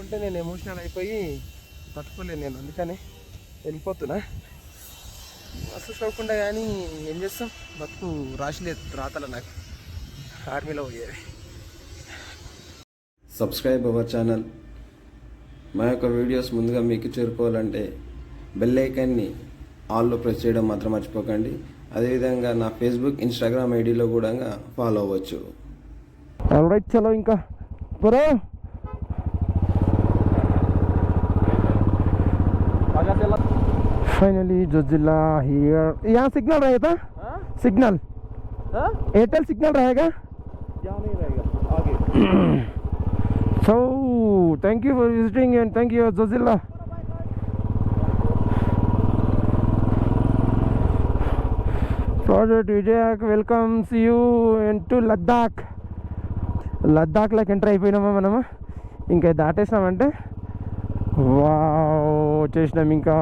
చెప్తుంటే నేను ఎమోషనల్ అయిపోయి తట్టుకోలేను నేను, అందుకని వెళ్ళిపోతున్నా. బస్సు చదవకుండా. కానీ ఏం చేస్తాం, బతుకు రాసిలేదు రాతల నాకు ఆర్మీలో పోయేది. Subscribe our channel. మా యొక్క వీడియోస్ ముందుగా మీకు చేరుకోవాలంటే బెల్ ఐకాన్ని ఆల్లో ప్రెస్ చేయడం మాత్రం మర్చిపోకండి. అదేవిధంగా నా ఫేస్బుక్, ఇన్స్టాగ్రామ్ ఐడిలో కూడా ఫాలో అవ్వచ్చు. ఆల్రైట్, చలో ఇంకా బ్రో. Finally Zoji La here. यहाँ सिग्नल रहेगा? सिग्नल एयरटेल सिग्नल रहेगा? यहाँ नहीं रहेगा, आगे. So thank you for visiting and thank you Zozilla. Project Vijay welcomes you into Ladakh. Ladakh లోకి ఎంటర్ అయిపోయినామా మనము. ఇంకా దాటేసినామంటే వావ్ వచ్చేసినాం. ఇంకా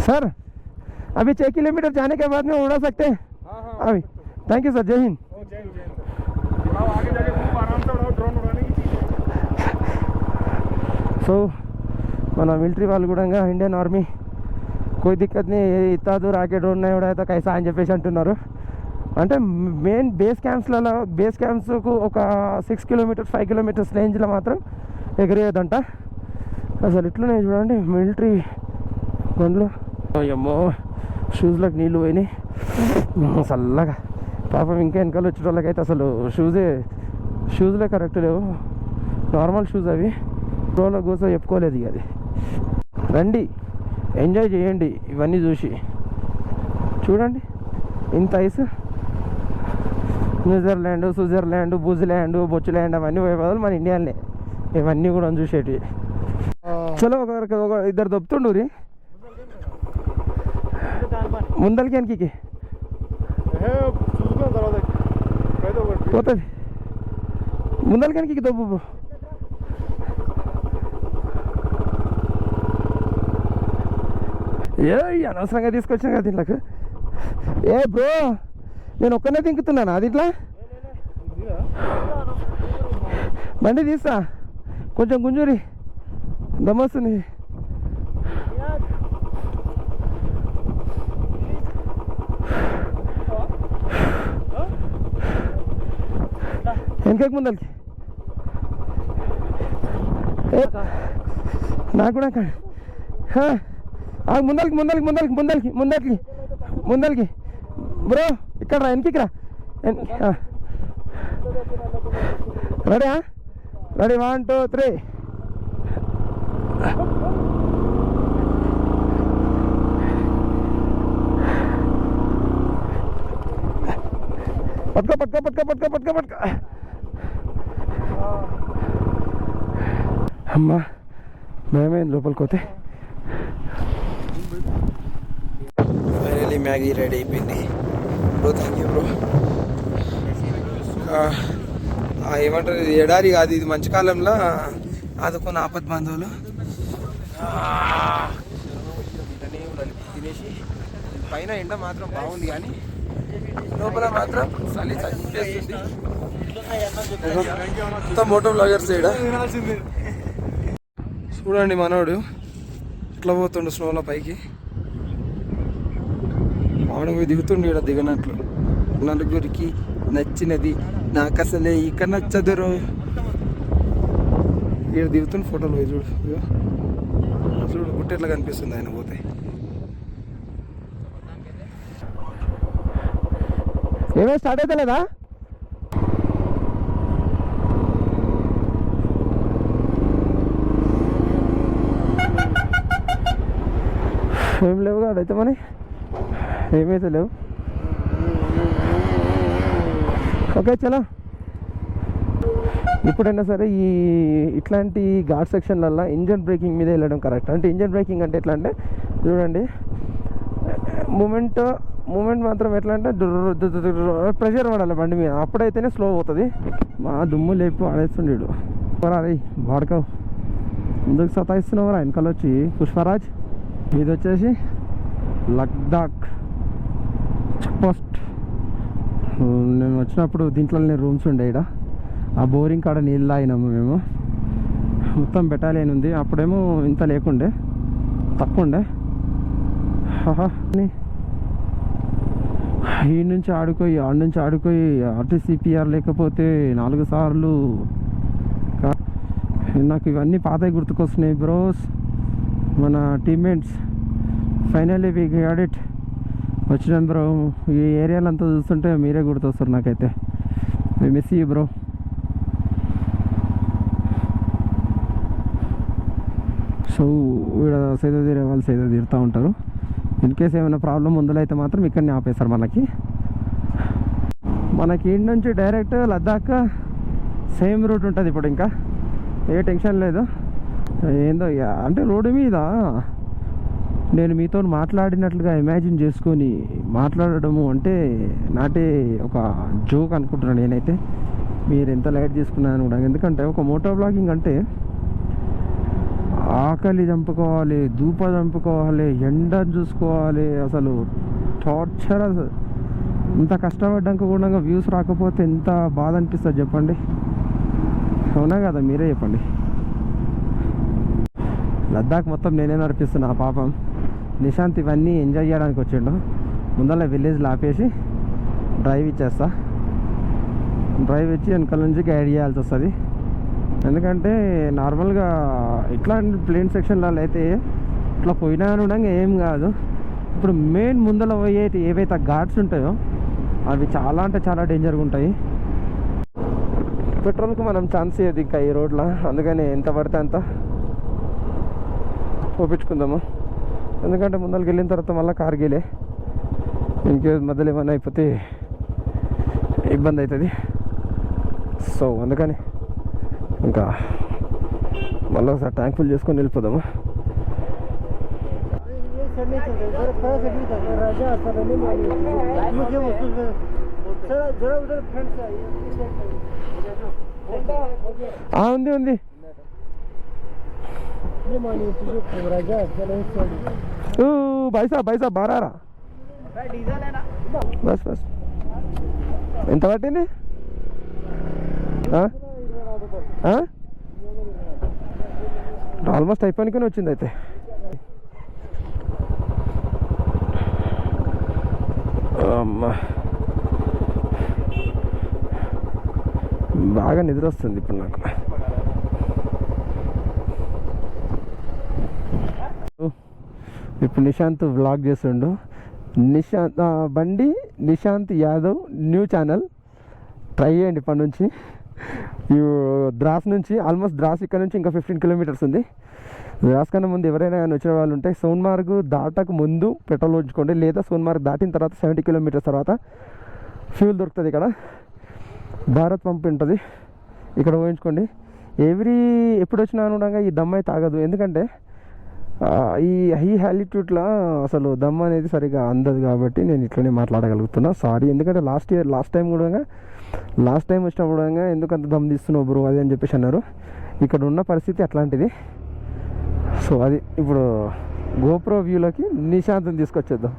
सर अभी 6 किलोमीटर जाने के बाद में उड़ा सकते हैं? हाँ अभी. थैंक यू सर, जय हिंद. आगे जाके खूब आराम से उड़ाओ, ड्रोन उड़ाने की चीज़ है. సో మన మిలిటరీ వాళ్ళు కూడా ఇండియన్ ఆర్మీ कोई दिक्कत नहीं, इतना दूर आके ड्रोन नहीं उड़ाया तो कैसा అని చెప్పేసి అంటున్నారు. అంటే మెయిన్ బేస్ క్యాంప్స్కు ఒక 6 కిలోమీటర్స్ 5 కిలోమీటర్స్ రేంజ్లో మాత్రం ఎగిరేయదంట. అసలు ఇట్లనే చూడండి మిలిటరీ గన్లు. అయ్యమ్మో షూస్లోకి నీళ్ళు పోయినాయి చల్లగా. పాపం ఇంకా వెనకాల వచ్చే వాళ్ళకైతే అసలు షూస్లే కరెక్ట్ లేవు, నార్మల్ షూస్ అవి. రోలో కూర్చో చెప్పుకోలేదు. ఇక అది రండి, ఎంజాయ్ చేయండి ఇవన్నీ చూసి. చూడండి ఇంత ఐస్. న్యూజిలాండ్, స్విట్జర్లాండ్, బుజ్లాండ్, బొచ్చులాండ్ అవన్నీ పోయే బదులు మన ఇండియాలోనే ఇవన్నీ కూడా చూసేటివి. చలో ఒక ఇద్దరు దొప్పుతుండూరి ముందలకి వెనక్కి పోతుంది. ముందలకి వెనక్కి దొబ్బు. ఏ అనవసరంగా తీసుకొచ్చాను కదా దీంట్లోకి. ఏ బ్రో, నేను ఒక్కనే దింకుతున్నాను అది ఇట్లా. బండి తీస్తా కొంచెం గుంజూరి దమ్మొస్తుంది. వెనకకి ముందలకి నాకు కూడా ముందలకి ముందలకి ముందలకి ముందలకి ముందలకి ముందలకి బ్రో. ఇక్కడ రా, వెనక్కి రా. రెడీ? రెడీ, 1 2 3. పట్టుకో పట్టుకో పట్టుకో పట్టుకో పట్టుకో పట్టుకో. అమ్మా మేమైంది లోపలికి పోతే. ఫైనలీ మ్యాగీ రెడీ అయిపోయింది బ్రో. Thank you bro. ఏమంటారు, ఇది ఎడారి కాదు, ఇది మంచి కాలంలో ఆదుకున్న ఆపద్ బాంధవులు. తినేసి పైన ఎండ మాత్రం బాగుంది కానీ లోపల మాత్రం చలి చచ్చిపోతుంది. మొత్తం మోటో బ్లాగర్స్ ఇక్కడ చూడండి. మనోడు ఇట్లా పోతుండు స్నోలో పైకి. వాడు పోయి దిగుతుండు ఇక్కడ దిగనట్లు. నలుగురికి నచ్చినది నాకు అసలే ఇక నచ్చదురు. ఇక్కడ దిగుతున్న ఫోటోలు పోయి చూడు. చూడు గుట్ట ఎట్లా కనిపిస్తుంది ఆయన పోతే. ఏమే స్టార్ట్ అయితే లేదా? ఏం లేవు కాడైతే మరి, ఏమైతే లేవు. ఓకే చలో. ఇప్పుడైనా సరే ఈ ఇట్లాంటి ఘాట్ సెక్షన్లల్లో ఇంజన్ బ్రేకింగ్ మీద వెళ్ళడం కరెక్ట్. అంటే ఇంజన్ బ్రేకింగ్ అంటే ఎట్లా అంటే చూడండి, మూమెంట్ మాత్రం ఎట్లా అంటే ప్రెషర్ పడాలి బండి మీద, అప్పుడైతేనే స్లో అవుతుంది. మా దుమ్ము లేపి ఆడేస్తుండేడు. అరే వాడుకోవు, ఎందుకు సతాయిస్తున్నావు రా వెనకాల వచ్చి. పుష్పరాజ్ ఇది వచ్చేసి లద్దాఖ్ చెక్ పోస్ట్. నేను వచ్చినప్పుడు దీంట్లోనే రూమ్స్ ఉండే ఇక్కడ, ఆ బోరింగ్ కాడ నీళ్ళు తాగినాము మేము. మొత్తం బెటాలియన్ ఉంది, అప్పుడేమో ఇంత లేకుండే, తక్కువ ఉండే. ఈ నుంచి ఆడుకోయి ఆడ నుంచి ఆడుకోయి ఆర్టీసీపీఆర్ లేకపోతే 4 సార్లు. నాకు ఇవన్నీ పాతవి గుర్తుకొస్తున్నాయి బ్రోస్. మన teammates finally we got it. వచ్చినాం బ్రో. ఈ ఏరియాలో అంతా చూస్తుంటే మీరే గుర్తొస్తారు నాకైతే. We miss you bro. So ఇక్కడ సైద తీరే వాళ్ళు సైద తీరుతూ ఉంటారు. ఇన్ కేస్ ఏమైనా ప్రాబ్లం ముందులైతే మాత్రం ఇక్కడనే ఆపేస్తారు. మనకి ఇంటి నుంచి డైరెక్ట్ లద్దాఖ్ సేమ్ రూట్ ఉంటుంది. ఇప్పుడు ఇంకా ఏ టెన్షన్ లేదు. ఏందో అంటే రోడ్డు మీద నేను మీతో మాట్లాడినట్లుగా ఇమాజిన్ చేసుకొని మాట్లాడడము అంటే నాటే ఒక జోక్ అనుకుంటున్నాను నేనైతే. మీరు ఎంత లైట్ తీసుకున్నాను కూడా. ఎందుకంటే ఒక మోటో బ్లాగింగ్ అంటే ఆకలి చంపుకోవాలి, ధూప చంపుకోవాలి, ఎండను చూసుకోవాలి, అసలు టార్చర్. అసలు ఇంత కష్టపడ్డాక కూడా వ్యూస్ రాకపోతే ఎంత బాధ అనిపిస్తుంది చెప్పండి. అవునా కదా, మీరే చెప్పండి. లద్దాఖ్ మొత్తం నేనే నడిపిస్తున్నా. పాపం నిశాంత్ ఇవన్నీ ఎంజాయ్ చేయడానికి వచ్చిండు. ముందర విలేజ్లో ఆపేసి డ్రైవ్ ఇచ్చేస్తా. డ్రైవ్ ఇచ్చి వెనకాల నుంచి గైడ్ చేయాల్సి వస్తుంది. ఎందుకంటే నార్మల్గా ఇట్లాంటి ప్లేన్ సెక్షన్లలో అయితే ఇట్లా పోయినా ఉండగా ఏం కాదు. ఇప్పుడు మెయిన్ ముందర పోయే ఏవైతే ఘాట్స్ ఉంటాయో అవి చాలా అంటే చాలా డేంజర్గా ఉంటాయి. పెట్రోల్కి మనం ఛాన్స్ ఇవ్వదు ఇంకా ఈ రోడ్లో. అందుకని ఎంత పడితే అంత పోపించుకుందాము. ఎందుకంటే ముందరికి వెళ్ళిన తర్వాత మళ్ళీ కార్గిలే. ఇన్కేస్ మధ్యలో ఏమైనా అయిపోతే ఇబ్బంది అవుతుంది. సో అందుకని ఇంకా మళ్ళీ ఒకసారి ట్యాంక్ ఫుల్ చేసుకొని వెళ్ళిపోదాము. ఉంది ఉంది. బైసా బారారా. బస్ బస్. ఎంత పట్టింది? ఆల్మోస్ట్ అయిపోయినకనే వచ్చింది అయితే. అమ్మా బాగా నిద్ర వస్తుంది ఇప్పుడు నాకు. ఇప్పుడు నిశాంత్ వ్లాగ్ చేస్తుండు. బండి Nishant Yadav new channel try చేయండి ఇప్పటి నుంచి. ద్రాస్ నుంచి ఆల్మోస్ట్ ద్రాస్ ఇక్కడ నుంచి ఇంకా 15 కిలోమీటర్స్ ఉంది. ద్రాస్ కన్నా ముందు ఎవరైనా కానీ వచ్చిన వాళ్ళు ఉంటే సోన్మార్గ్ దాటకు ముందు పెట్రోల్ ఉంచుకోండి. లేదా సోన్మార్గ్ దాటిన తర్వాత 70 కిలోమీటర్స్ తర్వాత ఫ్యూల్ దొరుకుతుంది. ఇక్కడ భారత్ పంప్ ఉంటుంది, ఇక్కడ పోయించుకోండి. ఎప్పుడు వచ్చినా అనగా ఈ దమ్ అయితే ఆగదు. ఎందుకంటే ఈ హై ఆల్టిట్యూడ్లో అసలు దమ్ అనేది సరిగా అందదు. కాబట్టి నేను ఇట్లనే మాట్లాడగలుగుతున్నా. సారీ. ఎందుకంటే లాస్ట్ టైం వచ్చినప్పుడు ఎందుకు అంత దమ్ తీస్తున్నావు బ్రో అది అని చెప్పేసి అన్నారు. ఇక్కడ ఉన్న పరిస్థితి అట్లాంటిది. సో అది ఇప్పుడు గోప్రో వ్యూలోకి నిశాంత్ని తీసుకొచ్చేద్దాం.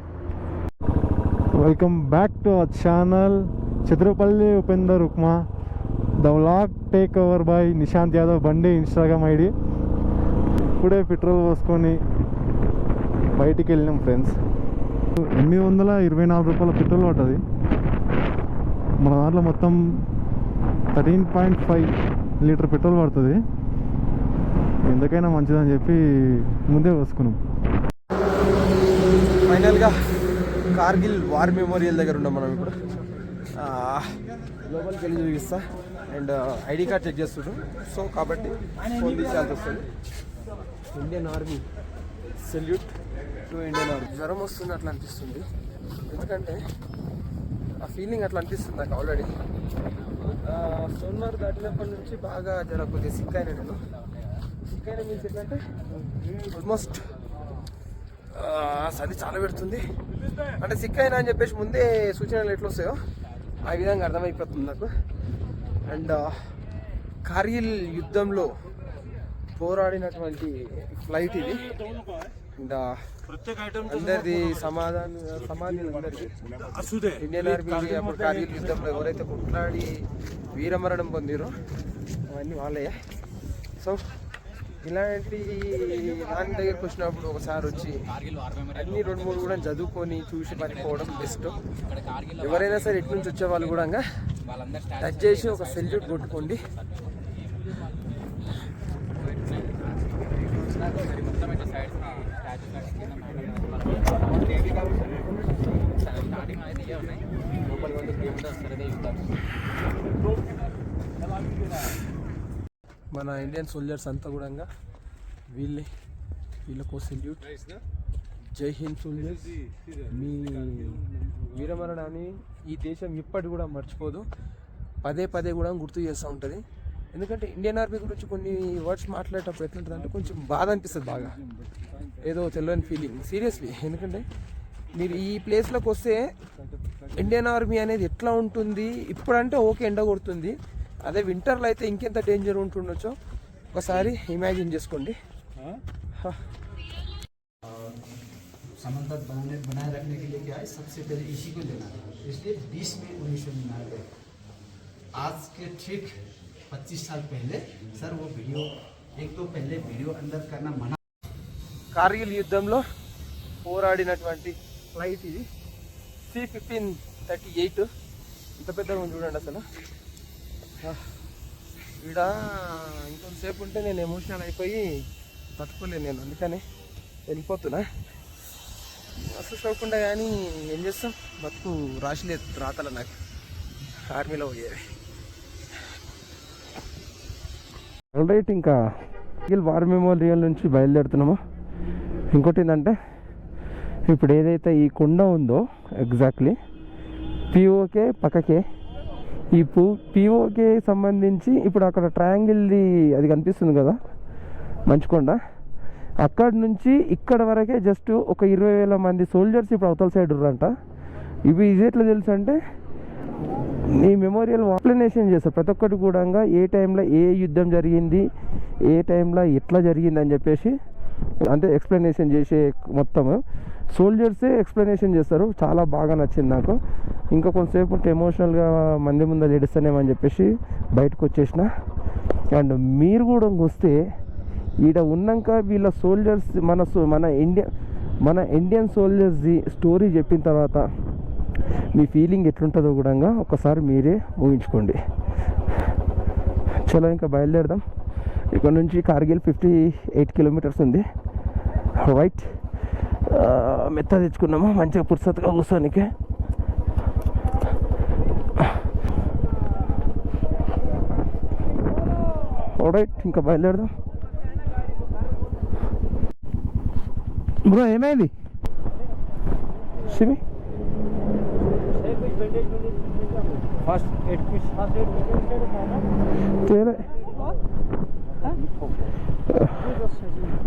Welcome back to our channel Chaturapalli Upender upma. The vlog take over by Nishant Yadav Bandi Instagram ID. ఇప్పుడే పెట్రోల్ పోసుకొని బయటికి వెళ్ళినాం ఫ్రెండ్స్. 824 రూపాయల పెట్రోల్ పడుతుంది. మన దాంట్లో మొత్తం 13.5 లీటర్ పెట్రోల్ పడుతుంది. ఎందుకైనా మంచిదని చెప్పి ముందే పోసుకున్నాం. ఫైనల్గా కార్గిల్ వార్ మెమోరియల్ దగ్గర ఉన్నాం మనం ఇప్పుడు. లోపలికి వెళ్ళి చూపిస్తా. అండ్ ఐడి కార్డ్ చెక్ చేస్తున్నాడు. సో కాబట్టి ఫోన్ తీసేయాల్సి వస్తుంది. Indian army salute to Indian army. జ్వరం వస్తుంది అట్లా అనిపిస్తుంది. ఎందుకంటే ఆ ఫీలింగ్ అట్లా అనిపిస్తుంది నాకు ఆల్రెడీ. సోన్మార్గ్ దాటినప్పటి నుంచి బాగా కొద్దిగా సిక్ అయినా నేను. సిక్ అయినా మీన్స్ ఎట్లంటే ఆల్మోస్ట్ చలి చాలా పెడుతుంది. అంటే సిక్ అయినా అని చెప్పేసి ముందే సూచనలు ఎట్లా వస్తాయో ఆ విధంగా అర్థమైపోతుంది నాకు. అండ్ కార్గిల్ యుద్ధంలో పోరాడినటువంటి ఫ్లైట్ ఇది. ఇంకా అందరిది సమాధి ఇండియన్ ఆర్మీ అప్పుడు కార్గిల్ యుద్ధంలో ఎవరైతే కొట్లాడి వీరమరణం పొందిరో అవన్నీ వాళ్ళే. సో ఇలాంటి దాని దగ్గరికి వచ్చినప్పుడు ఒకసారి వచ్చి అన్ని 2-3 కూడా చదువుకొని చూసి పట్టుకోవడం బెస్ట్. ఎవరైనా సరే ఇటు నుంచి వచ్చే వాళ్ళు కూడా టచ్ చేసి ఒక సెల్యూట్ కొట్టుకోండి. మన ఇండియన్ సోల్జర్స్ అంతా కూడా వీళ్ళకు సెల్యూట్. జై హింద్ సోల్జర్స్. మీ వీరమరణాన్ని ఈ దేశం ఇప్పటి కూడా మర్చిపోదు, పదే పదే కూడా గుర్తు చేస్తూ ఉంటుంది. ఎందుకంటే ఇండియన్ ఆర్మీ గురించి కొన్ని వర్డ్స్ మాట్లాడేటప్పుడు ఎట్లుంటుంది అంటే కొంచెం బాధ అనిపిస్తుంది, బాగా ఏదో తెలియని ఫీలింగ్ సీరియస్లీ. ఎందుకంటే మీరు ఈ ప్లేస్లోకి వస్తే ఇండియన్ ఆర్మీ అనేది ఎట్లా ఉంటుంది, ఇప్పుడంటే ఓకే ఎండ కొడుతుంది, అదే వింటర్లో అయితే ఇంకెంత డేంజర్ ఉంటుండొచ్చో ఒకసారి ఇమాజిన్ చేసుకోండి. समंदर बनाए रखने के लिए क्या है, सबसे पहले इसी को लेना है, इसलिए 20 मई 1999 आज के ठीक 25 साल पहले सर वो वीडियो एक तो पहले वीडियो अंदर करना मना. కార్గిల్ యుద్ధంలో పోరాడినటువంటి ఫ్లైట్ ఇది C-1538. ఇంత పెద్దగా ఉంది చూడండి అసలు. ఈడ ఇంకొంతసేపు ఉంటే నేను ఎమోషనల్ అయిపోయి తట్టుకోలేను నేను, అందుకని వెళ్ళిపోతున్నా. అసలు చదవకుండా. కానీ ఏం చేస్తాం, బతుకు రాసిలేదు రాతల నాకు ఆర్మీలో పోయేది. ఆల్రైట్, ఇంకా వార్ మెమోరియల్ నుంచి బయలుదేరుతున్నాము. ఇంకోటి ఏంటంటే ఇప్పుడు ఏదైతే ఈ కొండ ఉందో ఎగ్జాక్ట్లీ పిఓకే పక్కకే, ఈ పిఓకే సంబంధించి ఇప్పుడు అక్కడ ట్రయాంగిల్ది అది కనిపిస్తుంది కదా మంచుకొండ, అక్కడి నుంచి ఇక్కడ వరకే జస్ట్ ఒక 20,000 మంది సోల్జర్స్ ఇప్పుడు అవతల సైడ్ ఉర్రంట. ఇవి ఇది ఎట్లా తెలుసు అంటే ఈ మెమోరియల్ ఎక్స్ప్లెనేషన్ చేస్తారు ప్రతి ఒక్కటి కూడా, ఏ టైంలో ఏ యుద్ధం జరిగింది, ఏ టైంలో ఎట్లా జరిగింది అని చెప్పేసి, అంటే ఎక్స్ప్లెనేషన్ చేసే మొత్తం సోల్జర్సే ఎక్స్ప్లెనేషన్ చేస్తారు. చాలా బాగా నచ్చింది నాకు. ఇంకా కొంతసేపు ఉంటే ఎమోషనల్గా మంది ముందర ఏడుస్తానేమని చెప్పేసి బయటకు వచ్చేసిన. అండ్ మీరు కూడా వస్తే ఈడ ఉన్నాక వీళ్ళ సోల్జర్స్ మన ఇండియన్ సోల్జర్స్ది స్టోరీ చెప్పిన తర్వాత మీ ఫీలింగ్ ఎట్లుంటుందో కూడా ఒకసారి మీరే ఊహించుకోండి. చలో ఇంకా బయలుదేరదాం. ఇక్కడ నుంచి కార్గిల్ 58 కిలోమీటర్స్ ఉంది. రైట్, మెత్త తెచ్చుకున్నాము మంచిగా పుర్సత్తుగా కూర్చోనికి. రైట్, ఇంకా బయలుదేరదాం. బ్రో ఏమైంది సిమి?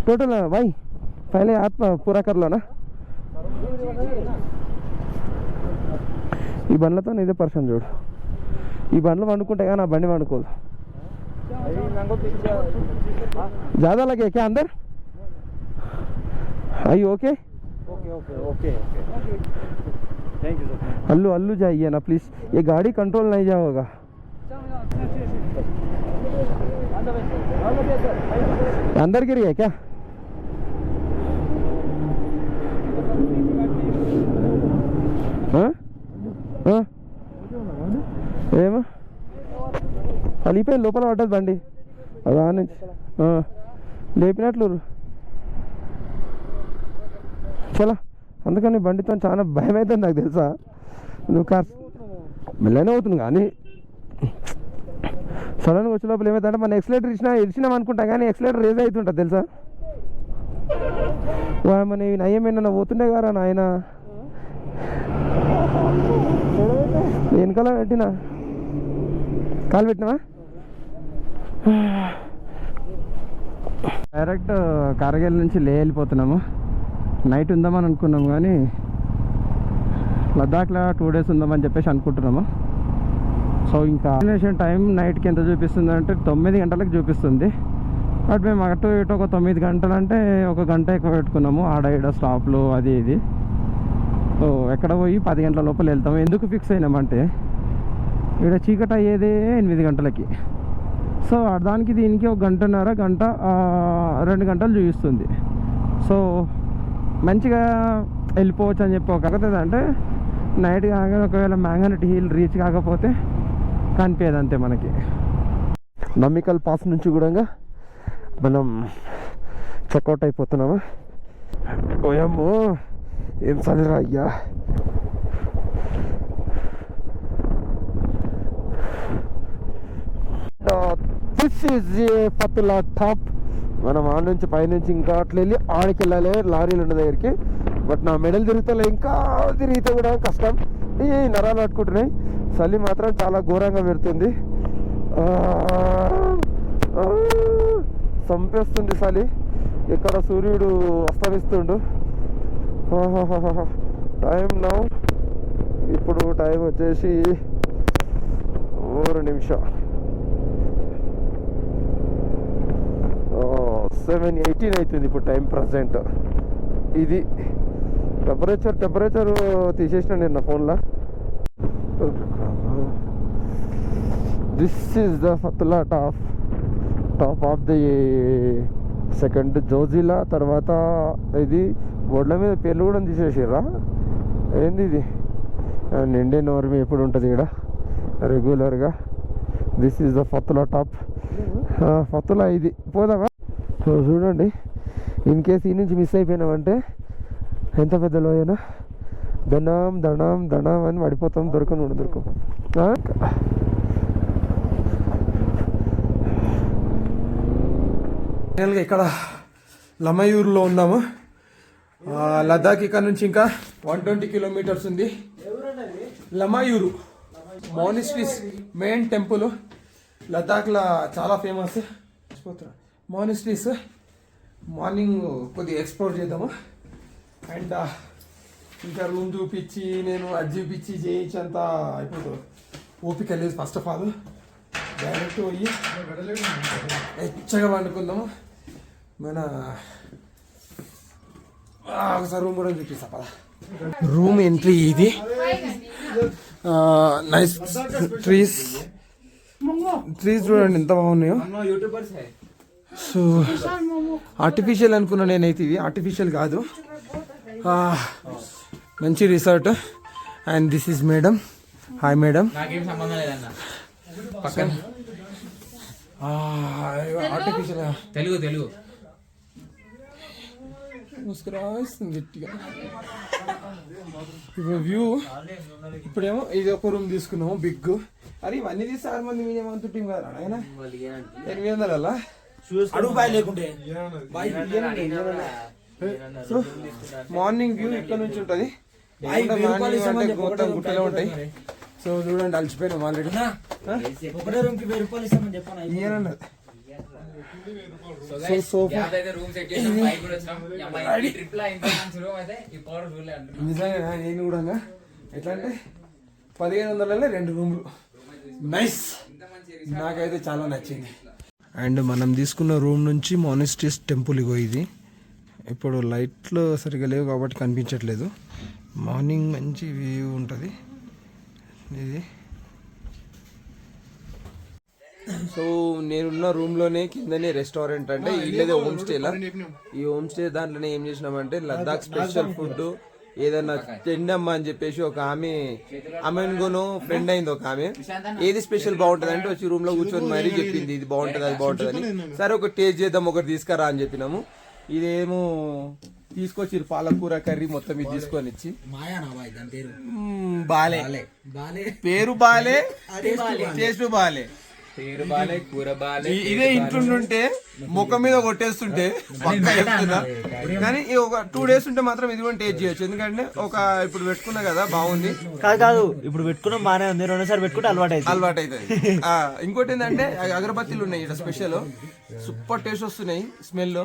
टोटल भाई पहले आप पूरा कर लो ना. ఈ బండ్లతో ఇదే పర్సన్ చూడు, ఈ బండ్లు వండుకుంటే కానీ ఆ బండి వండుకోదు. ज़्यादा लगे क्या अंदर? आई okay okay okay okay thank you sir. अल्लू अल्लू जाइए ना प्लीज़, ये गाड़ी कंट्रोल नहीं जाओगा. अंदर गिर गया क्या? ఏమో కలిపోయి లోపల పడ్డది బండి, అదా నుంచి లేపినట్లు. చలో, అందుకని బండితో చాలా భయం అవుతుంది నాకు తెలుసా. నువ్వు కార్ మెల్లనే అవుతుంది కానీ సడన్గా వచ్చే లోపల ఏమవుతుందంటే మన ఎక్సలేటర్ ఇచ్చినాం అనుకుంటా కానీ ఎక్సలేటర్ రేజ్ అవుతుంటుంది తెలుసా. మన నయ్యమేనా పోతుండే గారా నాయన, వెనకాల పెట్టినా కాలు పెట్టినావా. డైరెక్ట్ కార్గిల్ నుంచి లే వెళ్ళిపోతున్నాము. నైట్ ఉందామని అనుకున్నాము కానీ లద్దాఖ్లో 2 days ఉందామని చెప్పేసి అనుకుంటున్నాము. సో ఇంకా డెస్టినేషన్ టైం నైట్కి ఎంత చూపిస్తుంది అంటే 9 గంటలకు చూపిస్తుంది. బట్ మేము అటు ఇటు ఒక 9 గంటలు అంటే ఒక గంట ఎక్కువ పెట్టుకున్నాము ఆడ ఈడ స్టాప్లు అది ఇది. సో ఎక్కడ పోయి 10 గంటల లోపల వెళ్తాము. ఎందుకు ఫిక్స్ అయినామంటే ఇక్కడ చీకటి అయ్యేదే 8 గంటలకి. సో దానికి దీనికి ఒక గంటన్నర 2 గంటలు చూపిస్తుంది. సో మంచిగా వెళ్ళిపోవచ్చు అని చెప్పి కాకపోతే అంటే నైట్ కాగానే ఒకవేళ మ్యాంగనటి హిల్ రీచ్ కాకపోతే కనిపించదు అంతే మనకి. నమ్మికల్ పాస్ నుంచి కూడా మనం చెక్అవుట్ అయిపోతున్నాము. ఓయమ్మో ఏం చదిరా అయ్యా. దిస్ ఈజ్ పత్తులా టాప్. మనం ఆడ నుంచి పైనుంచి ఇంకా అట్లా వెళ్ళి ఆడికి వెళ్ళాలి లారీలు ఉన్న దగ్గరికి. బట్ నా మెడలు తిరుగుతా ఇంకా తిరిగితే కూడా కష్టం. ఈ నరాలు పట్టుకుంటున్నాయి. చలి మాత్రం చాలా ఘోరంగా పెడుతుంది. చంపేస్తుంది చలి. ఇక్కడ సూర్యుడు అస్తమిస్తుండు. టైం నౌ ఇప్పుడు టైం వచ్చేసి 2 నిమిషం 7:18 అవుతుంది ఇప్పుడు టైం ప్రజెంట్. ఇది టెంపరేచర్ తీసేసిన నేను నా ఫోన్లో. This is the Fatullah top of the second Zojila. తర్వాత ఇది బోర్డుల మీద పేర్లు కూడా తీసేసారా ఏంది ఇది. అండ్ ఇండియన్ ఆర్మీ ఎప్పుడు ఉంటుంది ఇక్కడ రెగ్యులర్గా. This is the Fatullah top. Fatullah ఇది పోదామా. సో చూడండి, ఇన్ కేస్ ఈ నుంచి మిస్ అయిపోయినామంటే ఎంత పెద్ద లోయనా దండం దండం దండం అని పడిపోతాం. దొరకను ఫైనల్గా ఇక్కడ లమయూర్లో ఉన్నాము. లదాఖ్ ఇక్కడ నుంచి ఇంకా 120 కిలోమీటర్స్ ఉంది. లమయూరు మానిస్ట్రీస్ మెయిన్ టెంపుల్ లదాఖ్లో చాలా ఫేమస్. మానిస్ట్రీస్ మార్నింగ్ కొద్దిగా ఎక్స్ప్లోర్ చేద్దాము. అండ్ ఇంకా రూమ్ చూపించి నేను అది చూపించి చేయించేంత ఇప్పుడు ఓపిక లేదు. ఫస్ట్ ఆఫ్ ఆల్ డైరెక్ట్ పోయి ఎచ్చగా వండుకుందాము. మన ఒకసారి రూమ్ కూడా చూపిస్తా పదా. రూమ్ ఎంట్రీ ఇది. నైస్ ట్రీస్ చూడండి ఎంత బాగున్నాయో. సో ఆర్టిఫిషియల్ అనుకున్నా నేనైతే. ఇది ఆర్టిఫిషియల్ కాదు, మంచి resort. And this is madam. Hi madam. Artificial Telugu గట్టిగా. ఇప్పుడు వ్యూ ఇప్పుడేమో ఇది ఒక రూమ్ తీసుకున్నాము బిగ్. అరే ఇవన్నీ తీస్తే 6 మంది మీనేమంత టీం కదా ఆయన 800 అలా లేకుంటే. సో మార్నింగ్ వ్యూ ఇక్కడ నుంచి ఉంటుంది. మొత్తం గుట్టలో ఉంటాయి. సో చూడండి అలసిపోయినాం ఆల్రెడీ. నిజంగా నేను కూడా ఎట్లా అంటే 1500 2 రూమ్లు. నైస్, నాకైతే చాలా నచ్చింది. అండ్ మనం తీసుకున్న రూమ్ నుంచి మానిస్ట్రీస్ టెంపుల్ ఇగో ఇది. ఇప్పుడు లైట్లు సరిగా లేవు కాబట్టి కనిపించట్లేదు. మార్నింగ్ మంచి వ్యూ ఉంటుంది ఇది. సో నేనున్న రూమ్లోనే కిందనే రెస్టారెంట్. అంటే ఇల్లేదే హోమ్ స్టేలా. ఈ హోమ్ స్టే దాంట్లోనే ఏం చేసినామంటే లద్దాఖ్ స్పెషల్ ఫుడ్ ఏదన్నా తిండమ్మా అని చెప్పేసి ఒక ఆమెను ఫ్రెండ్ అయింది ఒక ఆమె. ఏది స్పెషల్ బాగుంటది అంటే వచ్చి రూమ్ లో కూర్చొని మరీ చెప్పింది ఇది బాగుంటది అది బాగుంటది అని. సరే ఒకటి టేస్ట్ చేద్దాం, ఒకటి తీసుకురా అని చెప్పినాము. ఇదేమో తీసుకొచ్చి పాలకూర కర్రీ మొత్తం ఇది తీసుకొని ఇచ్చి బాలే పేరు బాలే టేస్ట్ బాలే. ఇదే ఇంట్లుంటే ముఖం మీద కొట్టేస్తుంటే పక్కా చెప్తున్నా. కానీ ఒక 2 days ఉంటే మాత్రం ఇది కూడా టేస్ట్ చేయొచ్చు. ఎందుకంటే ఒక ఇప్పుడు పెట్టుకున్నా కదా బాగుంది. కాదు ఇప్పుడు పెట్టుకున్నాం బాగానే ఉంది. 2సారి పెట్టుకుంటే అలవాటు అవుతుంది. ఇంకోటి ఏంటంటే అగరబత్తీలు ఉన్నాయి ఇక్కడ స్పెషల్. సూపర్ టేస్ట్ వస్తున్నాయి. స్మెల్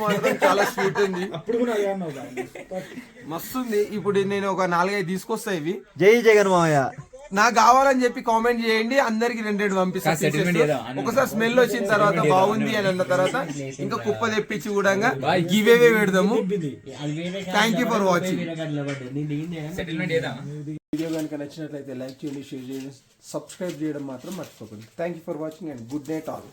మాత్రం చాలా స్వీట్ ఉంది. మస్తు ఉంది. ఇప్పుడు నేను ఒక 4-5 తీసుకొస్తా. ఇవి జై జగన్ మావయ్య నాకు కావాలని చెప్పి కామెంట్ చేయండి, అందరికి 2 పంపిస్తాను. ఒకసారి స్మెల్ వచ్చిన తర్వాత బాగుంది అని అన్న తర్వాత ఇంకా కుప్ప తెప్పించి కూడా గివేవే పెడదాము. Thank you for watching. Video కనుక నచ్చినట్లయితే లైక్ చేయండి, షేర్ చేయండి, సబ్స్క్రైబ్ చేయడం మాత్రం మర్చిపోకండి. Thank you for watching and good night all.